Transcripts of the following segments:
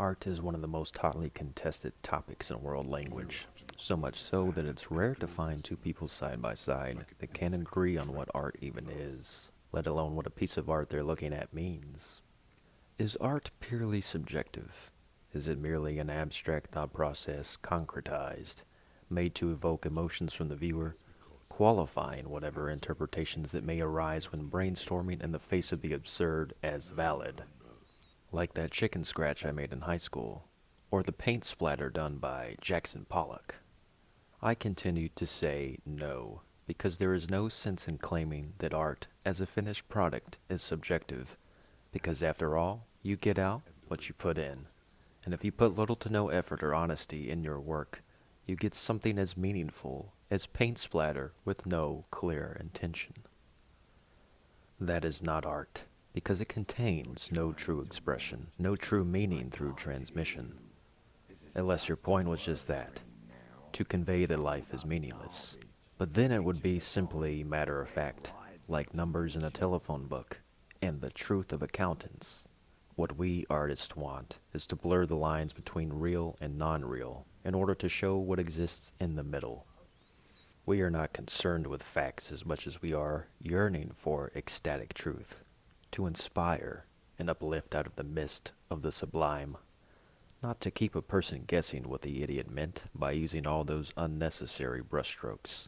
Art is one of the most hotly contested topics in world language, so much so that it's rare to find two people side by side that can agree on what art even is, let alone what a piece of art they're looking at means. Is art purely subjective? Is it merely an abstract thought process concretized, made to evoke emotions from the viewer, qualifying whatever interpretations that may arise when brainstorming in the face of the absurd as valid? Like that chicken scratch I made in high school, or the paint splatter done by Jackson Pollock. I continue to say no, because there is no sense in claiming that art as a finished product is subjective, because after all, you get out what you put in. And if you put little to no effort or honesty in your work, you get something as meaningful as paint splatter with no clear intention. That is not art, because it contains no true expression, no true meaning through transmission. Unless your point was just that, to convey that life is meaningless. But then it would be simply matter of fact, like numbers in a telephone book, and the truth of accountants. What we artists want is to blur the lines between real and non-real in order to show what exists in the middle. We are not concerned with facts as much as we are yearning for ecstatic truth, to inspire and uplift out of the mist of the sublime, not to keep a person guessing what the idiot meant by using all those unnecessary brushstrokes,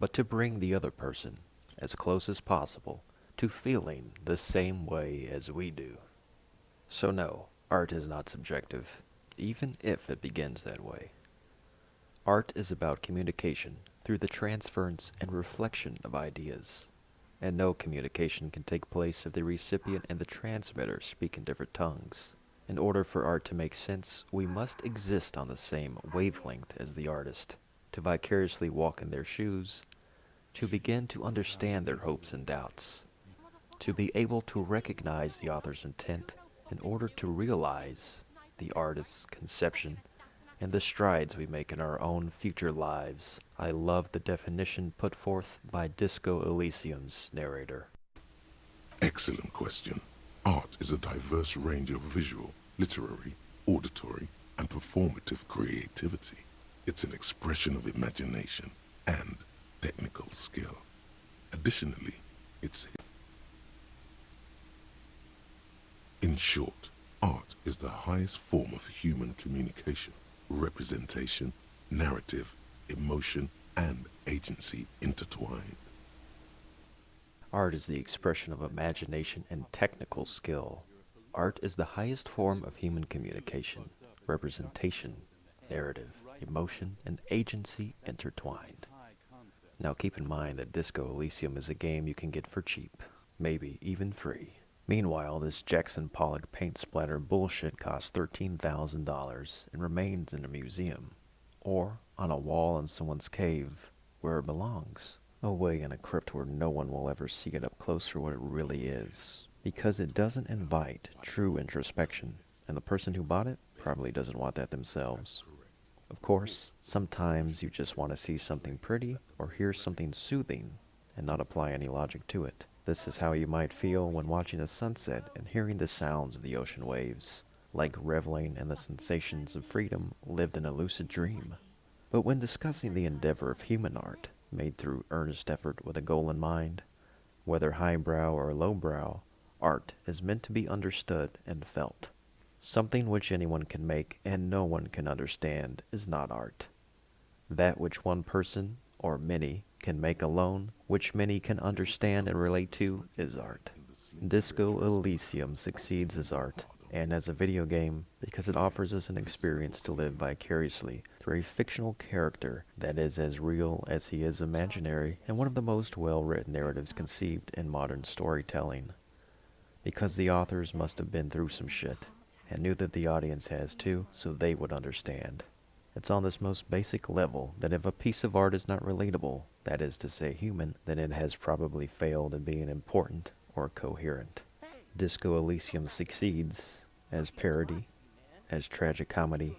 but to bring the other person, as close as possible, to feeling the same way as we do. So no, art is not subjective, even if it begins that way. Art is about communication through the transference and reflection of ideas, and no communication can take place if the recipient and the transmitter speak in different tongues. In order for art to make sense, we must exist on the same wavelength as the artist, to vicariously walk in their shoes, to begin to understand their hopes and doubts, to be able to recognize the author's intent in order to realize the artist's conception and the strides we make in our own future lives. I love the definition put forth by Disco Elysium's narrator. Excellent question. Art is a diverse range of visual, literary, auditory, and performative creativity. It's an expression of imagination and technical skill. Additionally, in short, art is the highest form of human communication, representation, narrative, emotion, and agency intertwined. Art is the expression of imagination and technical skill. Art is the highest form of human communication, representation, narrative, emotion, and agency intertwined. Now keep in mind that Disco Elysium is a game you can get for cheap, maybe even free. Meanwhile, this Jackson Pollock paint splatter bullshit costs $13,000 and remains in a museum, or on a wall in someone's cave, where it belongs. Away in a crypt where no one will ever see it up close for what it really is, because it doesn't invite true introspection, and the person who bought it probably doesn't want that themselves. Of course, sometimes you just want to see something pretty or hear something soothing and not apply any logic to it. This is how you might feel when watching a sunset and hearing the sounds of the ocean waves, like reveling in the sensations of freedom lived in a lucid dream. But when discussing the endeavor of human art, made through earnest effort with a goal in mind, whether highbrow or lowbrow, art is meant to be understood and felt. Something which anyone can make and no one can understand is not art. That which one person, or many, can make alone, which many can understand and relate to, is art. Disco Elysium succeeds as art, and as a video game, because it offers us an experience to live vicariously through a fictional character that is as real as he is imaginary, and one of the most well-written narratives conceived in modern storytelling. Because the authors must have been through some shit, and knew that the audience has too, so they would understand. It's on this most basic level that if a piece of art is not relatable, that is to say human, then it has probably failed in being important or coherent. Disco Elysium succeeds as parody, as tragic comedy,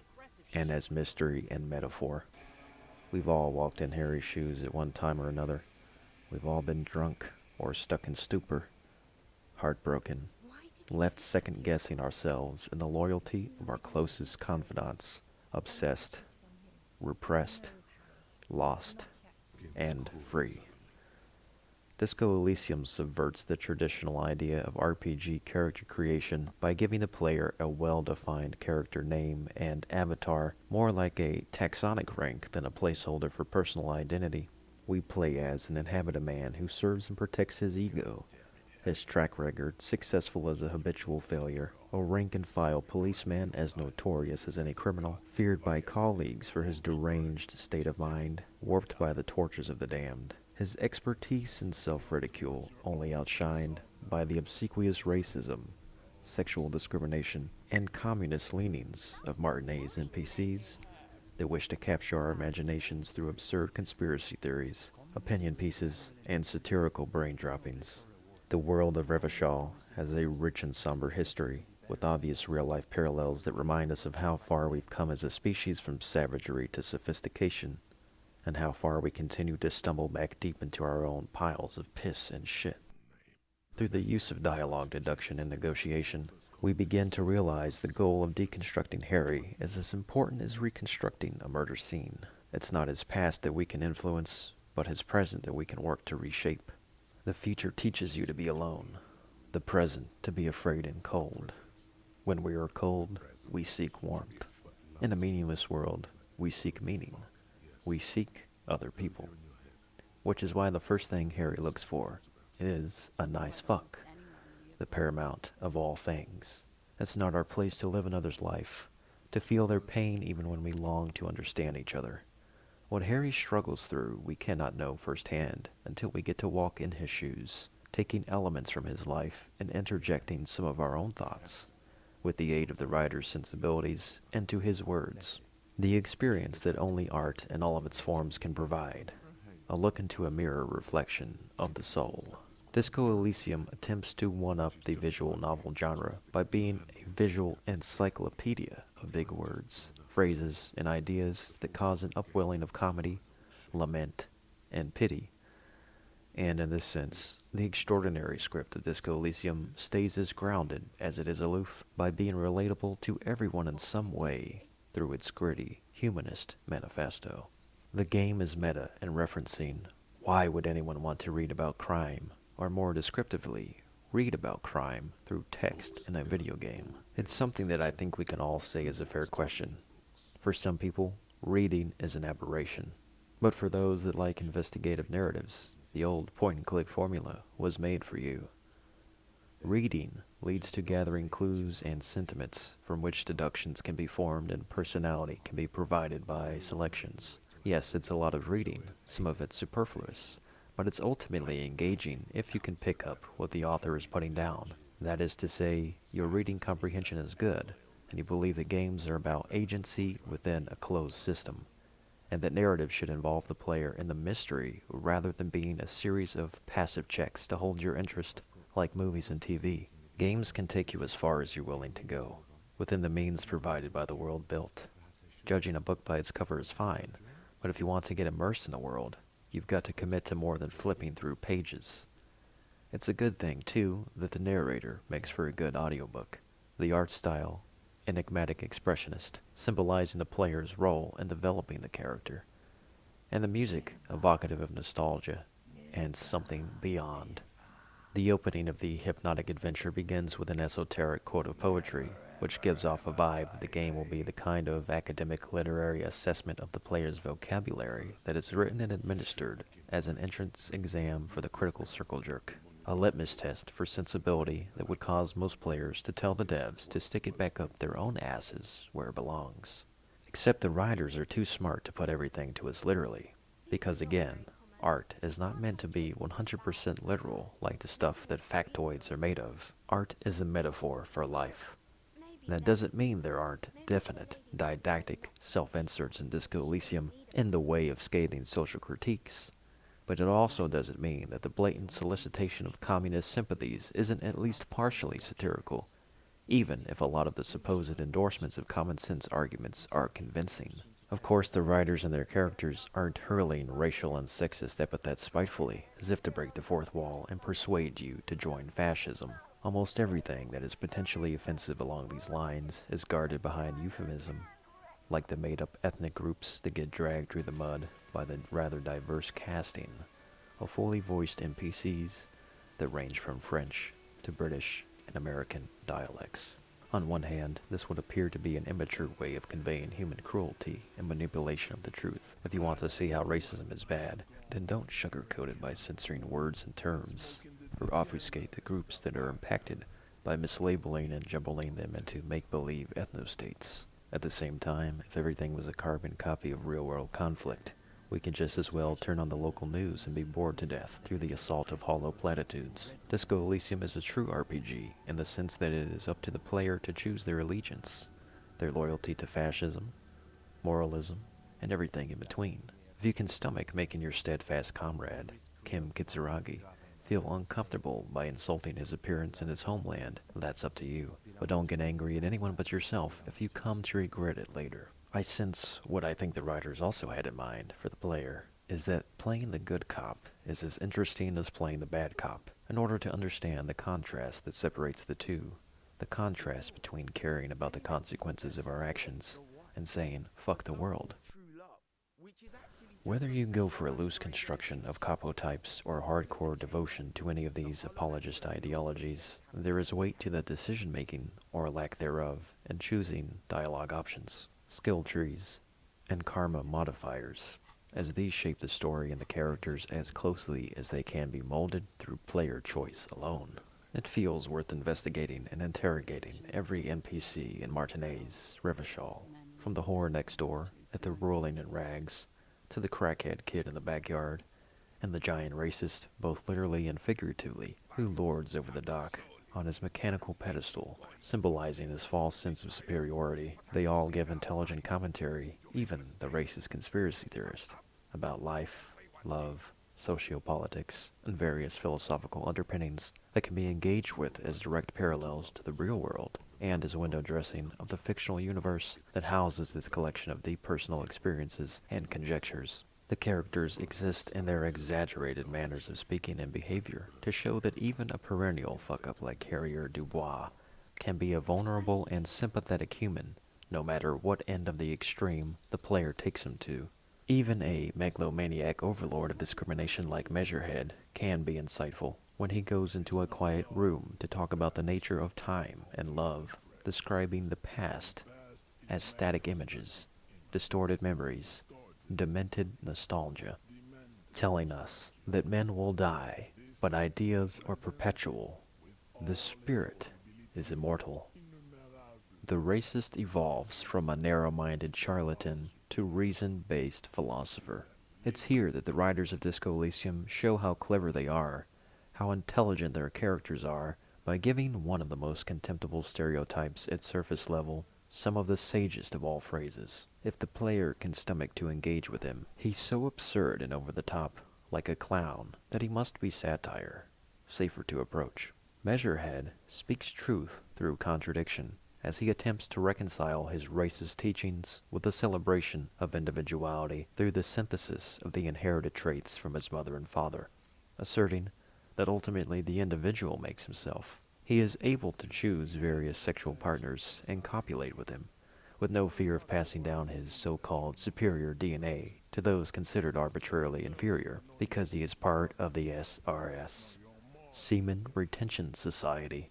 and as mystery and metaphor. We've all walked in Harry's shoes at one time or another. We've all been drunk or stuck in stupor, heartbroken, left second-guessing ourselves in the loyalty of our closest confidants, obsessed, repressed, lost, and free. Disco Elysium subverts the traditional idea of RPG character creation by giving the player a well-defined character name and avatar, more like a taxonic rank than a placeholder for personal identity. We play as and inhabit a man who serves and protects his ego, his track record successful as a habitual failure, a rank-and-file policeman as notorious as any criminal, feared by colleagues for his deranged state of mind, warped by the tortures of the damned, his expertise in self-ridicule only outshined by the obsequious racism, sexual discrimination, and communist leanings of Martinet's NPCs that wish to capture our imaginations through absurd conspiracy theories, opinion pieces, and satirical brain droppings. The world of Revachol has a rich and somber history, with obvious real-life parallels that remind us of how far we've come as a species from savagery to sophistication, and how far we continue to stumble back deep into our own piles of piss and shit. Through the use of dialogue, deduction, and negotiation, we begin to realize the goal of deconstructing Harry is as important as reconstructing a murder scene. It's not his past that we can influence, but his present that we can work to reshape. The future teaches you to be alone, the present to be afraid and cold. When we are cold, we seek warmth. In a meaningless world, we seek meaning. We seek other people. Which is why the first thing Harry looks for is a nice fuck, the paramount of all things. It's not our place to live another's life, to feel their pain even when we long to understand each other. What Harry struggles through we cannot know firsthand until we get to walk in his shoes, taking elements from his life and interjecting some of our own thoughts, with the aid of the writer's sensibilities, into his words. The experience that only art in all of its forms can provide, a look into a mirror reflection of the soul. Disco Elysium attempts to one-up the visual novel genre by being a visual encyclopedia of big words, phrases, and ideas that cause an upwelling of comedy, lament, and pity. And in this sense, the extraordinary script of Disco Elysium stays as grounded as it is aloof by being relatable to everyone in some way through its gritty, humanist manifesto. The game is meta in referencing why would anyone want to read about crime, or more descriptively, read about crime through text in a video game. It's something that I think we can all say is a fair question. For some people, reading is an aberration. But for those that like investigative narratives, the old point-and-click formula was made for you. Reading leads to gathering clues and sentiments from which deductions can be formed and personality can be provided by selections. Yes, it's a lot of reading, some of it superfluous, but it's ultimately engaging if you can pick up what the author is putting down. That is to say, your reading comprehension is good, and you believe that games are about agency within a closed system, and that narrative should involve the player in the mystery rather than being a series of passive checks to hold your interest, like movies and TV. Games can take you as far as you're willing to go, within the means provided by the world built. Judging a book by its cover is fine, but if you want to get immersed in a world, you've got to commit to more than flipping through pages. It's a good thing, too, that the narrator makes for a good audiobook. The art style, enigmatic expressionist, symbolizing the player's role in developing the character. And the music, evocative of nostalgia and something beyond. The opening of the hypnotic adventure begins with an esoteric quote of poetry, which gives off a vibe that the game will be the kind of academic literary assessment of the player's vocabulary that is written and administered as an entrance exam for the critical circle jerk. A litmus test for sensibility that would cause most players to tell the devs to stick it back up their own asses where it belongs. Except the writers are too smart to put everything to us literally, because again, art is not meant to be 100% literal like the stuff that factoids are made of. Art is a metaphor for life. That doesn't mean there aren't definite, didactic self-inserts in Disco Elysium in the way of scathing social critiques, but it also doesn't mean that the blatant solicitation of communist sympathies isn't at least partially satirical, even if a lot of the supposed endorsements of common-sense arguments are convincing. Of course, the writers and their characters aren't hurling racial and sexist epithets spitefully, as if to break the fourth wall and persuade you to join fascism. Almost everything that is potentially offensive along these lines is guarded behind euphemism, like the made-up ethnic groups that get dragged through the mud by the rather diverse casting of fully voiced NPCs that range from French to British and American dialects. On one hand, this would appear to be an immature way of conveying human cruelty and manipulation of the truth. If you want to see how racism is bad, then don't sugarcoat it by censoring words and terms, or obfuscate the groups that are impacted by mislabeling and jumbling them into make-believe ethnostates. At the same time, if everything was a carbon copy of real-world conflict, we can just as well turn on the local news and be bored to death through the assault of hollow platitudes. Disco Elysium is a true RPG in the sense that it is up to the player to choose their allegiance, their loyalty to fascism, moralism, and everything in between. If you can stomach making your steadfast comrade, Kim Kitsuragi, feel uncomfortable by insulting his appearance in his homeland, that's up to you. But don't get angry at anyone but yourself if you come to regret it later. I sense what I think the writers also had in mind for the player is that playing the good cop is as interesting as playing the bad cop. In order to understand the contrast that separates the two, the contrast between caring about the consequences of our actions and saying, fuck the world. Whether you go for a loose construction of capotypes or hardcore devotion to any of these apologist ideologies, there is weight to the decision-making, or lack thereof, in choosing dialogue options, skill trees, and karma modifiers, as these shape the story and the characters as closely as they can be molded through player choice alone. It feels worth investigating and interrogating every NPC in Martinez, Revachol, from the whore next door at the rolling in rags, to the crackhead kid in the backyard, and the giant racist, both literally and figuratively, who lords over the dock on his mechanical pedestal, symbolizing his false sense of superiority. They all give intelligent commentary, even the racist conspiracy theorist, about life, love, sociopolitics, and various philosophical underpinnings that can be engaged with as direct parallels to the real world, and as window dressing of the fictional universe that houses this collection of deep personal experiences and conjectures. The characters exist in their exaggerated manners of speaking and behavior to show that even a perennial fuck-up like Harrier Dubois can be a vulnerable and sympathetic human, no matter what end of the extreme the player takes him to. Even a megalomaniac overlord of discrimination like Measurehead can be insightful when he goes into a quiet room to talk about the nature of time and love, describing the past as static images, distorted memories, demented nostalgia, telling us that men will die, but ideas are perpetual. The spirit is immortal. The racist evolves from a narrow-minded charlatan to reason-based philosopher. It's here that the writers of Disco Elysium show how clever they are, how intelligent their characters are, by giving one of the most contemptible stereotypes at surface level some of the sagest of all phrases. If the player can stomach to engage with him, he's so absurd and over the top, like a clown, that he must be satire, safer to approach. Measurehead speaks truth through contradiction, as he attempts to reconcile his racist teachings with the celebration of individuality through the synthesis of the inherited traits from his mother and father, asserting that ultimately the individual makes himself. He is able to choose various sexual partners and copulate with them, with no fear of passing down his so-called superior DNA to those considered arbitrarily inferior, because he is part of the SRS, Semen Retention Society.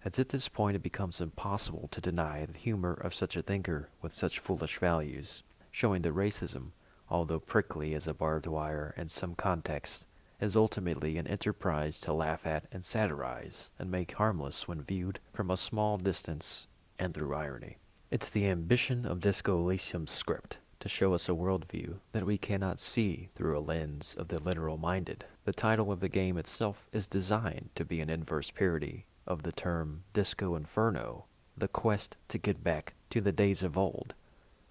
As at this point it becomes impossible to deny the humor of such a thinker with such foolish values, showing that racism, although prickly as a barbed wire in some contexts, is ultimately an enterprise to laugh at and satirize and make harmless when viewed from a small distance and through irony. It's the ambition of Disco Elysium's script to show us a worldview that we cannot see through a lens of the literal-minded. The title of the game itself is designed to be an inverse parody of the term Disco Inferno, the quest to get back to the days of old,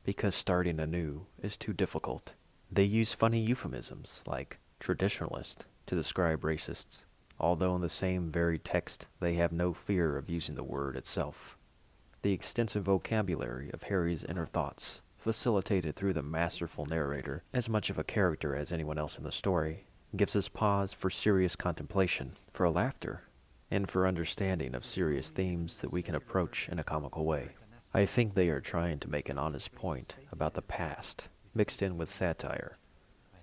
because starting anew is too difficult. They use funny euphemisms like traditionalist to describe racists, although in the same very text they have no fear of using the word itself. The extensive vocabulary of Harry's inner thoughts, facilitated through the masterful narrator, as much of a character as anyone else in the story, gives us pause for serious contemplation, for laughter, and for understanding of serious themes that we can approach in a comical way. I think they are trying to make an honest point about the past, mixed in with satire.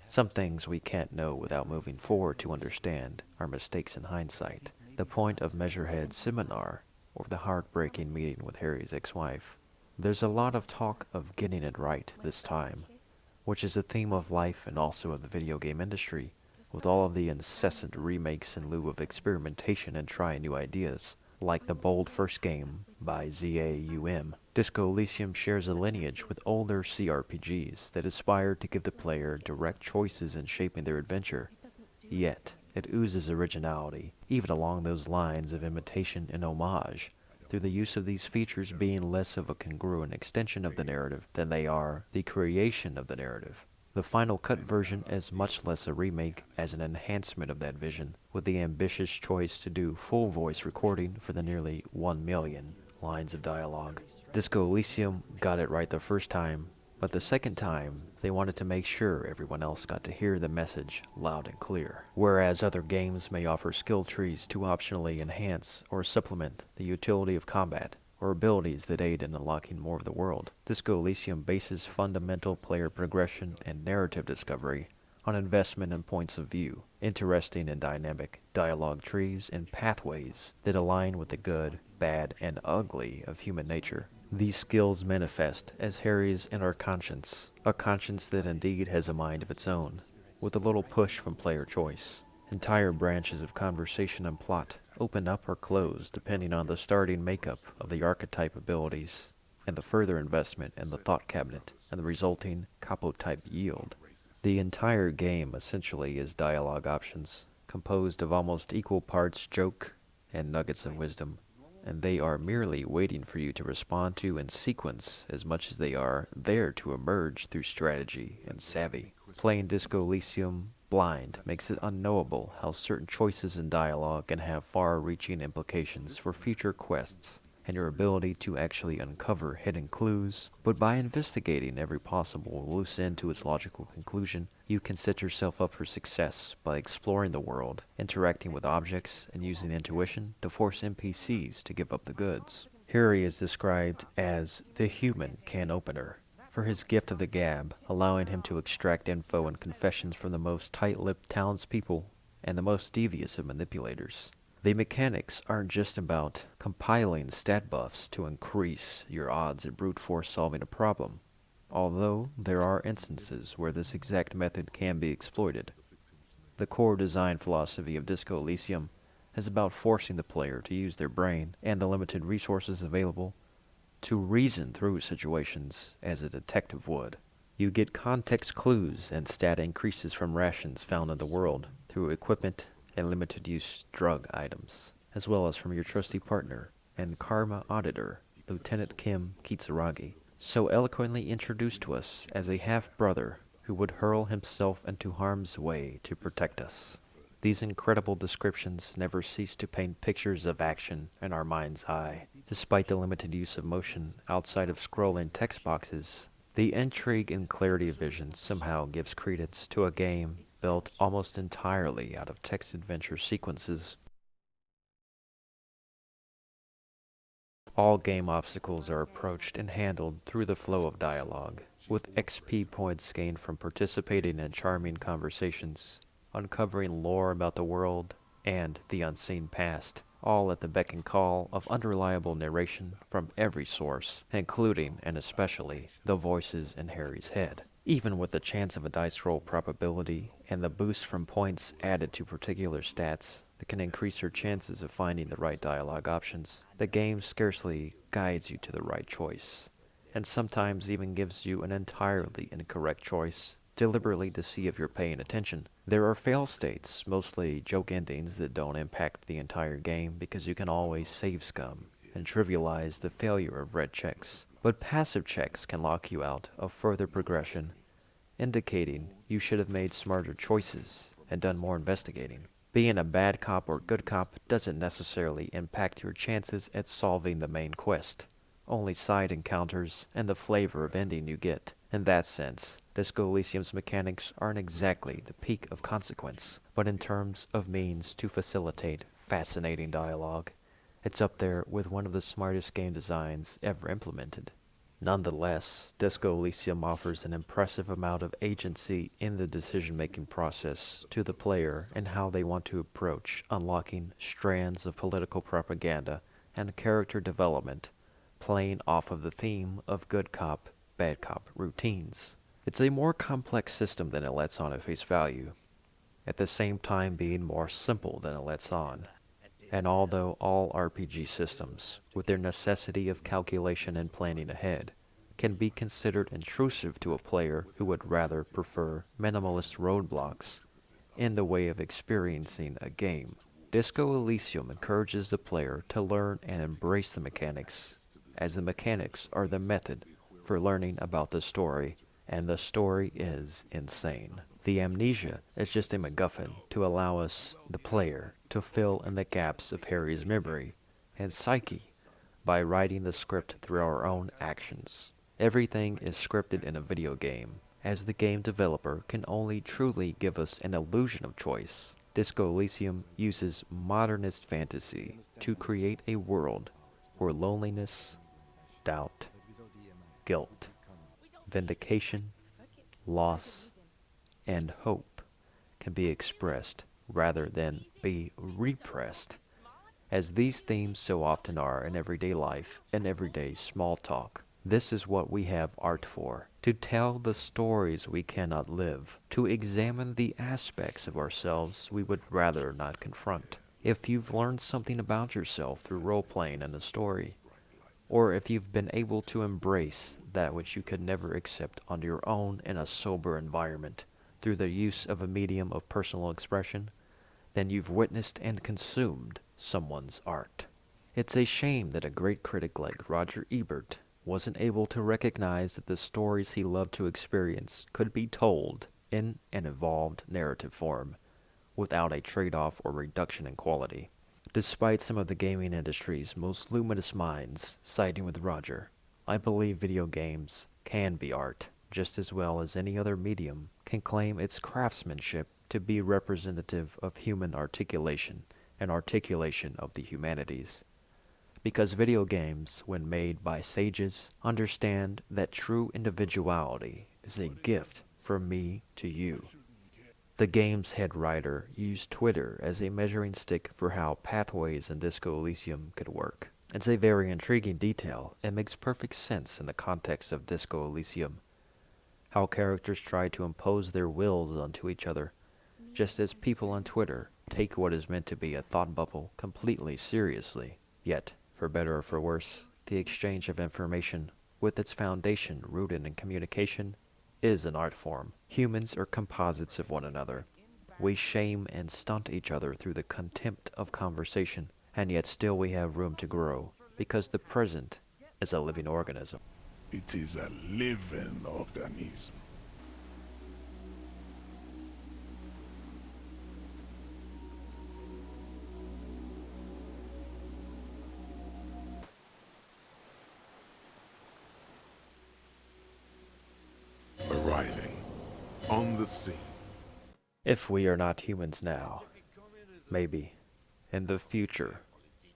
Some things we can't know without moving forward to understand our mistakes in hindsight. The point of Measurehead's seminar, or the heartbreaking meeting with Harry's ex-wife. There's a lot of talk of getting it right this time, which is a theme of life and also of the video game industry, with all of the incessant remakes in lieu of experimentation and trying new ideas, like the bold first game by ZAUM. Disco Elysium shares a lineage with older CRPGs that aspire to give the player direct choices in shaping their adventure, yet it oozes originality, even along those lines of imitation and homage, through the use of these features being less of a congruent extension of the narrative than they are the creation of the narrative. The Final Cut version is much less a remake as an enhancement of that vision, with the ambitious choice to do full voice recording for the nearly 1 million lines of dialogue. Disco Elysium got it right the first time, but the second time they wanted to make sure everyone else got to hear the message loud and clear. Whereas other games may offer skill trees to optionally enhance or supplement the utility of combat, or abilities that aid in unlocking more of the world, Disco Elysium bases fundamental player progression and narrative discovery on investment and points of view, interesting and dynamic dialogue trees and pathways that align with the good, bad, and ugly of human nature. These skills manifest as Harry's inner conscience, a conscience that indeed has a mind of its own, with a little push from player choice. Entire branches of conversation and plot open up or close depending on the starting makeup of the archetype abilities, and the further investment in the thought cabinet and the resulting capo-type yield. The entire game essentially is dialogue options, composed of almost equal parts joke and nuggets of wisdom, and they are merely waiting for you to respond to in sequence as much as they are there to emerge through strategy and savvy. Playing Disco Elysium blind makes it unknowable how certain choices in dialogue can have far-reaching implications for future quests and your ability to actually uncover hidden clues, but by investigating every possible loose end to its logical conclusion, you can set yourself up for success by exploring the world, interacting with objects, and using intuition to force NPCs to give up the goods. Harry is described as the human can opener, for his gift of the gab, allowing him to extract info and confessions from the most tight-lipped townspeople and the most devious of manipulators. The mechanics aren't just about compiling stat buffs to increase your odds at brute force solving a problem, although there are instances where this exact method can be exploited. The core design philosophy of Disco Elysium is about forcing the player to use their brain and the limited resources available to reason through situations as a detective would. You get context clues and stat increases from rations found in the world through equipment and limited-use drug items, as well as from your trusty partner and karma auditor, Lieutenant Kim Kitsuragi, so eloquently introduced to us as a half-brother who would hurl himself into harm's way to protect us. These incredible descriptions never cease to paint pictures of action in our mind's eye. Despite the limited use of motion outside of scrolling text boxes, the intrigue and clarity of vision somehow gives credence to a game built almost entirely out of text adventure sequences. All game obstacles are approached and handled through the flow of dialogue, with XP points gained from participating in charming conversations, uncovering lore about the world and the unseen past, all at the beck and call of unreliable narration from every source, including and especially the voices in Harry's head. Even with the chance of a dice roll probability and the boost from points added to particular stats that can increase your chances of finding the right dialogue options, the game scarcely guides you to the right choice, and sometimes even gives you an entirely incorrect choice, deliberately to see if you're paying attention. There are fail states, mostly joke endings that don't impact the entire game because you can always save scum and trivialize the failure of red checks. But passive checks can lock you out of further progression, indicating you should have made smarter choices and done more investigating. Being a bad cop or good cop doesn't necessarily impact your chances at solving the main quest. Only side encounters and the flavor of ending you get In that sense, Disco Elysium's mechanics aren't exactly the peak of consequence, but in terms of means to facilitate fascinating dialogue, it's up there with one of the smartest game designs ever implemented. Nonetheless, Disco Elysium offers an impressive amount of agency in the decision-making process to the player and how they want to approach unlocking strands of political propaganda and character development, playing off of the theme of good cop, bad cop routines. It's a more complex system than it lets on at face value, at the same time being more simple than it lets on. And although all RPG systems, with their necessity of calculation and planning ahead, can be considered intrusive to a player who would rather prefer minimalist roadblocks in the way of experiencing a game, Disco Elysium encourages the player to learn and embrace the mechanics, as the mechanics are the method for learning about the story, and the story is insane. The amnesia is just a MacGuffin to allow us, the player, to fill in the gaps of Harry's memory and psyche by writing the script through our own actions. Everything is scripted in a video game, as the game developer can only truly give us an illusion of choice. Disco Elysium uses modernist fantasy to create a world where loneliness, doubt, guilt, vindication, loss, and hope can be expressed rather than be repressed, as these themes so often are in everyday life and everyday small talk. This is what we have art for, to tell the stories we cannot live, to examine the aspects of ourselves we would rather not confront. If you've learned something about yourself through role-playing in a story, or if you've been able to embrace that which you could never accept on your own in a sober environment through the use of a medium of personal expression, then you've witnessed and consumed someone's art. It's a shame that a great critic like Roger Ebert wasn't able to recognize that the stories he loved to experience could be told in an evolved narrative form without a trade-off or reduction in quality. Despite some of the gaming industry's most luminous minds siding with Roger, I believe video games can be art, just as well as any other medium can claim its craftsmanship to be representative of human articulation and articulation of the humanities. Because video games, when made by sages, understand that true individuality is a gift from me to you. The game's head writer used Twitter as a measuring stick for how pathways in Disco Elysium could work. It's a very intriguing detail and makes perfect sense in the context of Disco Elysium. How characters try to impose their wills onto each other, just as people on Twitter take what is meant to be a thought bubble completely seriously. Yet, for better or for worse, the exchange of information, with its foundation rooted in communication, is an art form. Humans are composites of one another. We shame and stunt each other through the contempt of conversation, and yet still we have room to grow, because the present is a living organism. It is a living organism. Arriving on the scene. If we are not humans now, maybe in the future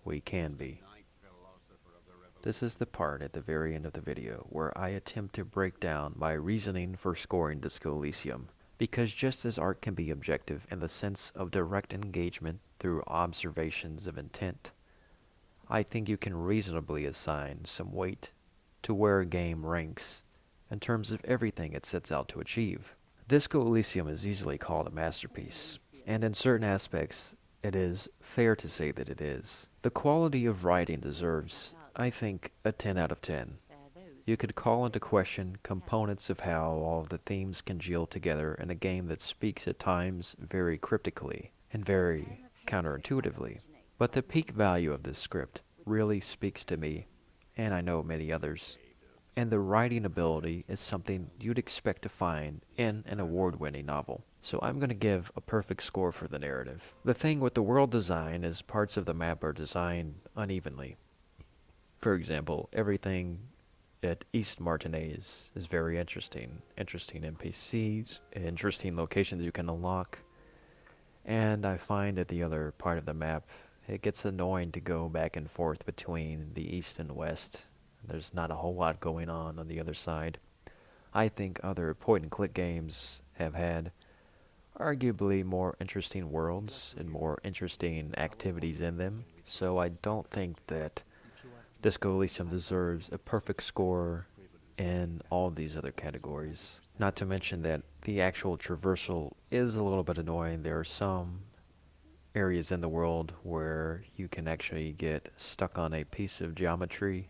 we can be. This is the part at the very end of the video where I attempt to break down my reasoning for scoring Disco Elysium, because just as art can be objective in the sense of direct engagement through observations of intent, I think you can reasonably assign some weight to where a game ranks in terms of everything it sets out to achieve. Disco Elysium is easily called a masterpiece, and in certain aspects, it is fair to say that it is. The quality of writing deserves, I think, a 10 out of 10. You could call into question components of how all of the themes congeal together in a game that speaks at times very cryptically and very counterintuitively. But the peak value of this script really speaks to me, and I know many others. And the writing ability is something you'd expect to find in an award-winning novel. So I'm going to give a perfect score for the narrative. The thing with the world design is parts of the map are designed unevenly. For example, everything at East Martinez is very interesting. Interesting NPCs, interesting locations you can unlock. And I find at the other part of the map, it gets annoying to go back and forth between the east and west. There's not a whole lot going on the other side. I think other point and click games have had arguably more interesting worlds and more interesting activities in them. So I don't think that Disco Elysium deserves a perfect score in all these other categories. Not to mention that the actual traversal is a little bit annoying. There are some areas in the world where you can actually get stuck on a piece of geometry.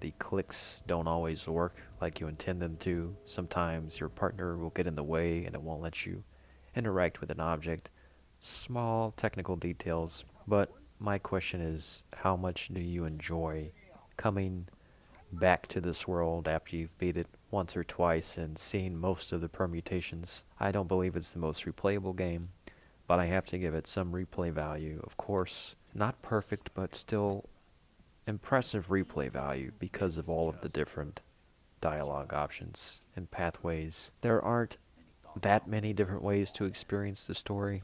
The clicks don't always work like you intend them to. Sometimes your partner will get in the way and it won't let you interact with an object. Small technical details, but my question is, how much do you enjoy coming back to this world after you've beat it once or twice and seen most of the permutations? I don't believe it's the most replayable game, but I have to give it some replay value. Of course, not perfect, but still impressive replay value because of all of the different dialogue options and pathways. There aren't that many different ways to experience the story.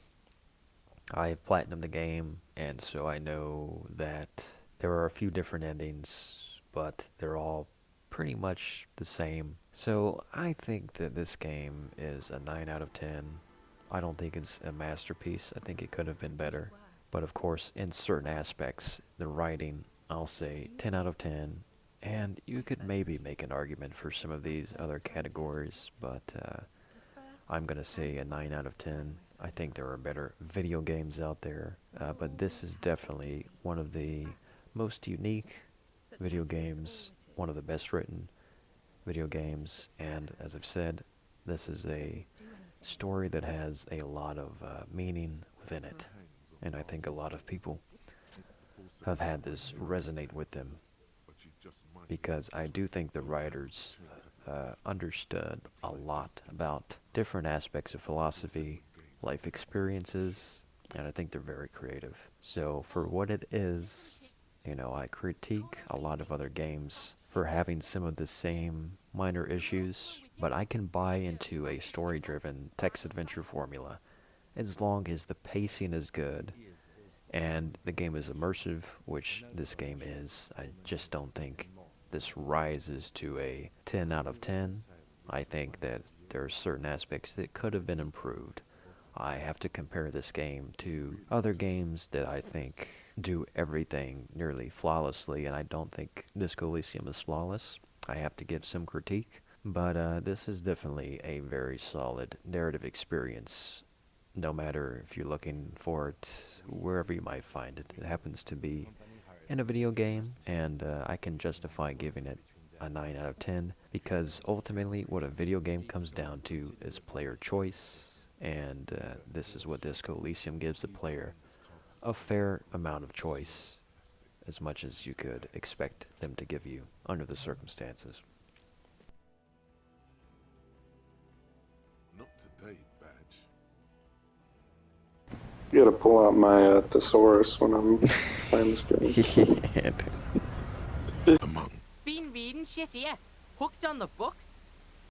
I have platinumed the game, and so I know that there are a few different endings, but they're all pretty much the same. So I think that this game is a 9 out of 10. I don't think it's a masterpiece. I think it could have been better. But of course, in certain aspects, the writing, I'll say 10 out of 10. And you could maybe make an argument for some of these other categories, but I'm going to say a 9 out of 10. I think there are better video games out there, but this is definitely one of the most unique video games, one of the best written video games, and as I've said, this is a story that has a lot of meaning within it, and I think a lot of people have had this resonate with them, because I do think the writers understood a lot about different aspects of philosophy, life experiences, and I think they're very creative. So for what it is, I critique a lot of other games for having some of the same minor issues, but I can buy into a story-driven text adventure formula as long as the pacing is good and the game is immersive, which this game is. I just don't think this rises to a 10 out of 10. I think that there are certain aspects that could have been improved. I have to compare this game to other games that I think do everything nearly flawlessly, and I don't think Disco Elysium is flawless. I have to give some critique, but this is definitely a very solid narrative experience, no matter if you're looking for it wherever you might find it. It happens to be in a video game, and I can justify giving it a 9 out of 10, because ultimately what a video game comes down to is player choice, and this is what Disco Elysium gives the player: a fair amount of choice, as much as you could expect them to give you under the circumstances. Not today, Badge. You gotta pull out my thesaurus when I'm playing this game. Among Been reading shit here. Hooked on the book.